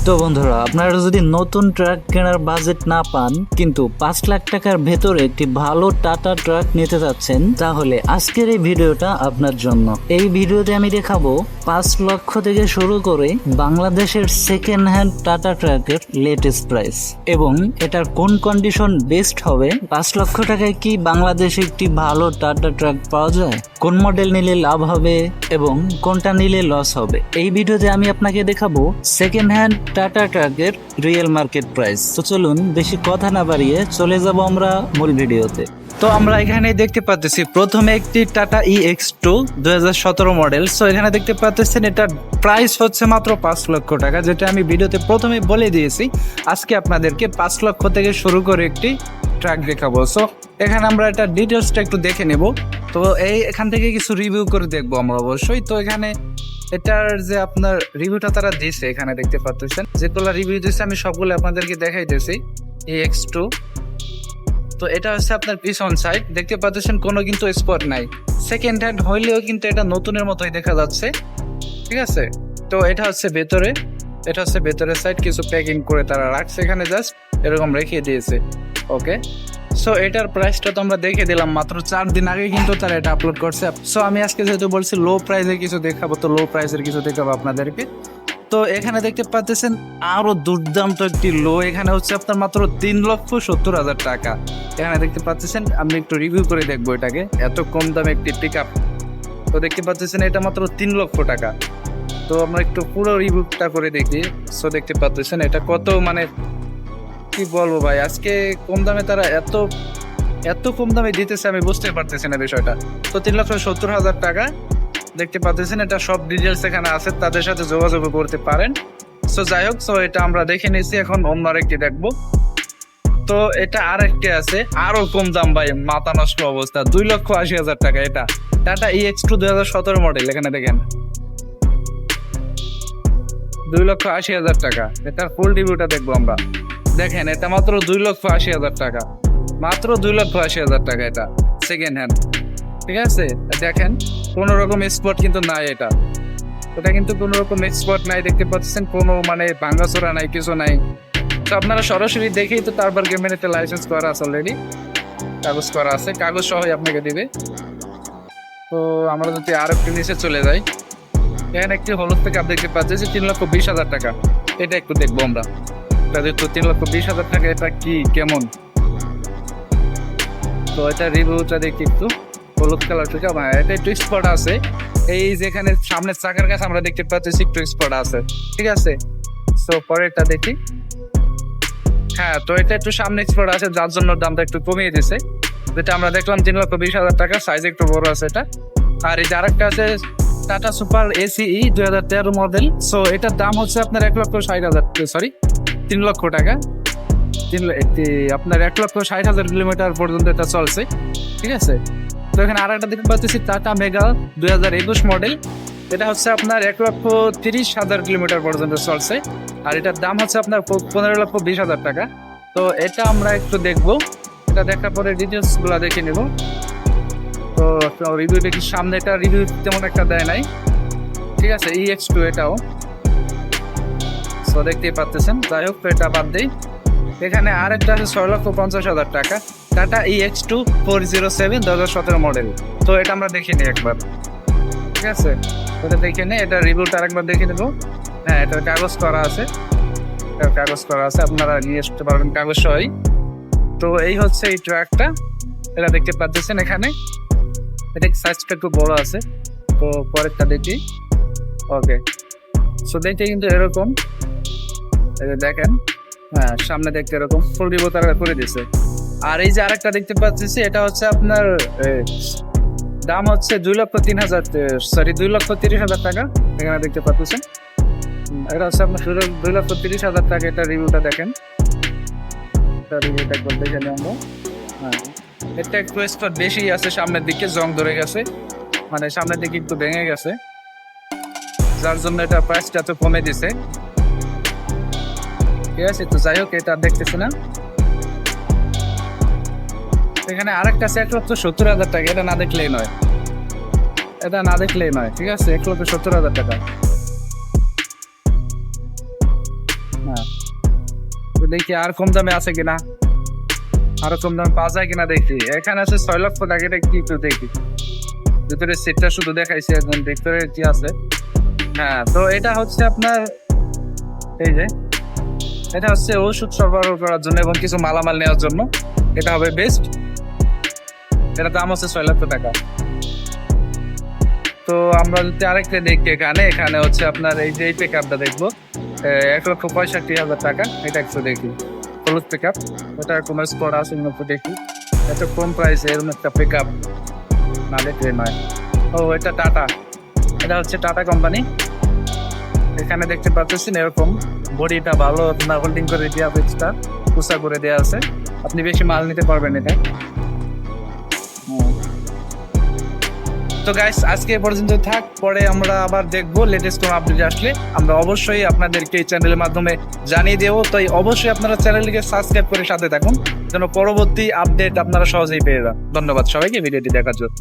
তো বন্ধুরা, আপনারা যদি নতুন ট্রাক কেনার বাজেট না পান কিন্তু 5 লাখ টাকার ভেতরে একটি ভালো টাটা ট্রাক নিতে যাচ্ছেন, তাহলে আজকের এই ভিডিওটা আপনার জন্য। এই ভিডিওতে আমি দেখাবো 5 লক্ষ থেকে শুরু করে বাংলাদেশের সেকেন্ড হ্যান্ড টাটা ট্রাকের লেটেস্ট প্রাইস এবং এটার কোন কন্ডিশন বেস্ট হবে। 5 লক্ষ টাকায় কি বাংলাদেশে একটি ভালো টাটা ট্রাক পাওয়া যায়, কোন মডেল নিলে লাভ হবে এবং কোনটা নিলে লস হবে। এই ভিডিওতে আমি আপনাকে দেখাবো সেকেন্ড হ্যান্ড টাটা ট্রাকের রিয়েল মার্কেট প্রাইস। তো চলুন বেশি কথা না বাড়িয়ে চলে যাব আমরা মূল ভিডিওতে। তো আমরা এখানে দেখতে পাচ্ছি প্রথমে একটি টাটা EX2 2017 মডেল। সো এখানে দেখতে পাচ্ছেন এটার প্রাইস হচ্ছে মাত্র 5 লক্ষ টাকা, যেটা আমি ভিডিওতে প্রথমে বলে দিয়েছি। আজকে আপনাদেরকে 5 লক্ষ থেকে শুরু করে একটি ট্রাক দেখাবো। সো এখানে আমরা এটা ডিটেলসটা একটু দেখে নেব। তো এখান থেকে কিছু রিভিউ করে দেখবো আমরা অবশ্যই। তো এখানে এটার যে আপনার রিভিউটা তারা দিয়েছে, এখানে দেখতে পাচ্ছেন যেগুলো রিভিউ দিয়েছে আমি সবগুলো আপনাদেরকে দেখাইতেছি। EX2 তো এটা হচ্ছে আপনার পিছন সাইড, দেখতে পাচ্ছেন কোনো কিন্তু স্পট নাই। সেকেন্ড হ্যান্ড হইলেও কিন্তু এটা নতুনের মতোই দেখা যাচ্ছে, ঠিক আছে। তো এটা হচ্ছে ভেতরে, এটা হচ্ছে ভেতরের সাইড, কিছু প্যাকিং করে তারা রাখছে এখানে, জাস্ট এরকম রেখে দিয়েছে। ওকে, সো এটার প্রাইসটা তো আমরা দেখে দিলাম মাত্র 4 দিন আগে কিন্তু তারা এটা আপলোড করছে। সো আমি আজকে যেহেতু বলছি লো প্রাইসে কিছু দেখাবো, তো লো প্রাইসের কিছু দেখাবো আপনাদেরকে। তো এখানে দেখতে পাচ্ছেন আরো দুর্দান্ত একটি লো, এখানে হচ্ছে আপনার মাত্র 3,70,000 টাকা। এখানে দেখতে পাচ্ছেন, আমি একটু রিভিউ করে দেখবো এটাকে, এত কম দামে একটি পিক আপ। তো দেখতে পাচ্ছেন এটা মাত্র 3 লক্ষ টাকা। তো আমরা একটু পুরো রিভিউটা করে দেখি। সো দেখতে পাচ্ছেন এটা কত, মানে কি বলবো ভাই, আজকে কম দামে তারা এত কম দামে দিতেছে, আমি বুঝতে পারতেছি না বিষয়টা। তো 3,70,000 টাকা দেখতে পাচ্ছেন, এটা সব ডিটেলস এখানে আছে, তাদের সাথে যোগাযোগ করতে পারেন। সো যাই হোক, সো এটা আমরা দেখে নিয়েছি, এখন অন্য আরেকটি দেখবো। তো এটা আরেকটি আছে আরো কম দাম ভাই, মাথা নষ্ট অবস্থা, 2,80,000 টাকা। এটা টাটা EX2 2017 মডেল, এখানে দেখেন 2,80,000 টাকা। এটার ফুল রিভিউটা দেখবো আমরা। দেখেন এটা মাত্র 2,80,000 টাকা, মাত্র 2,80,000 টাকা। এটা সেকেন্ড হ্যান্ড, ঠিক আছে। দেখেন কোনো রকম স্পট কিন্তু নাই, এটা কিন্তু কোনো রকম স্পট নাই, দেখতে পাচ্ছেন কোনো মানে ভাঙাচোরা নাই, কিছু নাই। তো আপনারা সরাসরি দেখেই তো তারপর গেমের একটা লাইসেন্স করা আছে অলরেডি, কাগজ করা আছে, কাগজ সহই আপনাকে দিবে। তো আমরা যদি আর একটু নিচে চলে যাই, এখানে একটি হলুদ থেকে আপনি দেখতে পাচ্ছেন যে 3,20,000 টাকা। এটা একটু দেখবো আমরা, তো 3,20,000 টাকা এটা কি কেমন। তো এটা রিভিউটা দেখি একটু, হলুদ কালার থেকে এটা একটু স্পট আছে, এই যেখানে সামনের চাকার কাছে আমরা দেখতে পাচ্ছি একটু স্পট আছে, ঠিক আছে। সো পরেরটা দেখি, হ্যাঁ, তো এটা একটু সামনে স্পট আছে, যার জন্য দামটা একটু কমিয়ে দিছে। যেটা আমরা দেখলাম 3,20,000 টাকা, সাইজ একটু বড় আছে এটা। আর এই যে আরেকটা আছে tata super ACE 2013 model. So এটার দাম হচ্ছে আপনার 1,60,000, সরি 3 লক্ষ টাকা। আপনার 1,60,000 কিলোমিটার পর্যন্ত এটা চলছে, ঠিক আছে। তো এখানে আর একটা দেখতে পাচ্ছি টাটা মেগা 2021 মডেল, এটা হচ্ছে আপনার 1,30,000 কিলোমিটার পর্যন্ত চলছে, আর এটার দাম হচ্ছে আপনার 15,20,000 টাকা। তো এটা আমরা একটু দেখবো, এটা দেখার পরে ডিটেলস গুলা দেখে নেব। তো রিভিউ দেখি, সামনে এটা রিভিউ তেমন একটা দেয় নাই, ঠিক আছে। EX2 এটাও, তো দেখতেই পাচ্ছেন। যাই হোক, তো এটা বাদ দেই। এখানে আরেকটা আছে 6,50,000 টাকা, টাটা EX2 407 2017 মডেল। তো এটা আমরা দেখে নিই একবার, ঠিক আছে। ওটা দেখে নিই, এটা রিভিউটা আরেকবার দেখে নেবো। হ্যাঁ, এটার কাগজ করা আছে, আপনারা নিয়ে আসতে পারবেন কাগজ সহই। তো এই হচ্ছে এই ট্রাকটা, এটা দেখতে পাচ্ছেন এখানে, এটা সাইজটা একটু বড় আছে। তো পরেরটা দেখি, ওকে। সো দেখতে কিন্তু এরকম, দেখেন, হ্যাঁ, সামনে দেখতে এরকম ফুল রিভিউ তারা করে দিয়েছে। আর এই যে আরেকটা দেখতে পাচ্ছি, এটা হচ্ছে আপনার দাম হচ্ছে 2,30,000 টাকা। এখানে দেখতে পাচ্ছেন এটা হচ্ছে আপনার 2,30,000 টাকা। এটা রিভিউটা দেখেন, রিভিউটা একবার দেখে নিই আমরা। হ্যাঁ, এটা একটু স্পট বেশি আছে, সামনের দিকে জং ধরে গেছে, মানে সামনের দিকে একটু ভেঙে গেছে, যার জন্য এটা প্রাইসটা তো কমে দিছে, ঠিক আছে। তো যাই হোক, এটা দেখতেছি না। এখানে আরেকটা আছে 1,70,000 টাকা, এটা না দেখলেই নয়, ঠিক আছে। 1,70,000 টাকা। হ্যাঁ, তো দেখি আর কম দামে আছে কিনা, আরো কম দামে পাওয়া যায় কিনা দেখি। এখানে আছে 6 লক্ষ টাকা, এটা কি একটু দেখি। ভিতরে সিটটা শুধু দেখাইছে, একদম ভিতরে কি আছে। হ্যাঁ, তো এটা হচ্ছে আপনার এই যে এটা হচ্ছে ওষুধ সরবরাহ করার জন্য এবং কিছু মালামাল নেওয়ার জন্য এটা হবে বেস্ট। এটা দাম হচ্ছে 6 লক্ষ টাকা। তো আমরা যদি আরেকটা দেখি, এখানে হচ্ছে আপনার এই যে এই পিক আপটা দেখবো 1,65,000 টাকা। এটা একটু দেখি, হলুদ পিক আপ, এটা কোনো স্পট আছে কিনা একটু দেখি। এত কম প্রাইসে এরকম একটা পিক আপ না দেখলে নয়। ও, এটা টাটা, এটা হচ্ছে টাটা কোম্পানি। এখানে দেখতে পাচ্ছেন এরকম বডিটা ভালো আপনার হোল্ডিং করে দেওয়া, বেচটা উঁচা করে দেওয়া আছে, আপনি বেশি মাল নিতে পারবেন এটা। তো গাইস, আজকে এ পর্যন্ত থাক, পরে আমরা আবার দেখবো লেটেস্ট কোনো আপডেট আসলে আমরা অবশ্যই আপনাদেরকে এই চ্যানেলের মাধ্যমে জানিয়ে দেবো। তাই অবশ্যই আপনারা চ্যানেলটিকে সাবস্ক্রাইব করে সাথে থাকুন, যেন পরবর্তী আপডেট আপনারা সহজেই পেয়ে যান। ধন্যবাদ সবাইকে ভিডিওটি দেখার জন্য।